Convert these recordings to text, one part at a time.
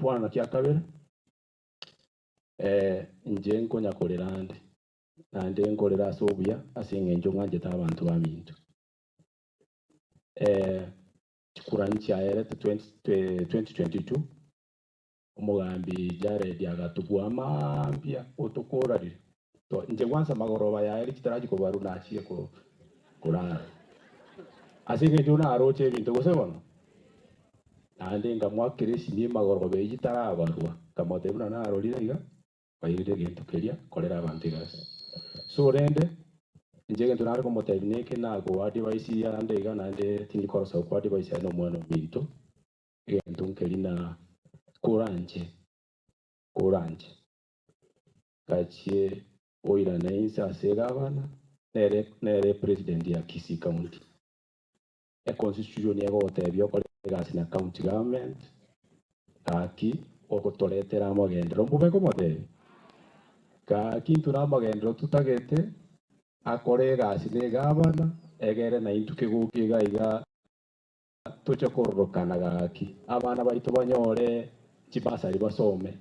bwana kia kabere nje nkonyakorera ndi nande nkorera sobuya asing'encho ng'anchete abantu baminto chikurani chiaerete 2022 umugambi Jared agatugwa mambia utukurarire to nje kwanza magoroba yaeri chitaraji kubaru nachie ko kurara asing'encho na aroche bintu gusebona nande ngamwakirisi ni magoroba yitarabarwa kamotebuna na arorire iga bayirire gintu keria korera abantu igase so rende njege tunari ko motebineke na go advice ya ande iga nande tindi korosa ko advice ya no mwana minto gintu kelina kuranje kachie oira na insa segavana nere president ya Kisii County e constitution ya go tebio ko gasi na county government aki ogotoretera amagendero mbube ko mote ka kintu na amagendero tutagete akore gasi ne gavana egere na intuke gukiga iga tucho korokana gaki abana baito banyore chibasari basome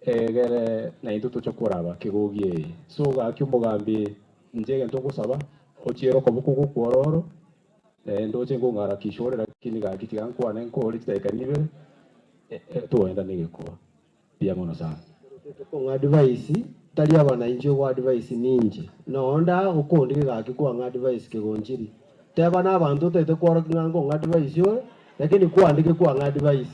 egere na intu tucho kuraba kigugie so gaki umugambi njege ntugusaba ochiero ko buku kuororo ndoche ngungara kishore lakini gaki tigankwa nenkori titaikanibe tuenda nigekuwa pia mono sana ko advice tali abana injo kwa advice ninje nonda ukundi gaki kwa advice kegonjiri teba na abantu tete kworo kingango advice yo lakini kuandike kwa advice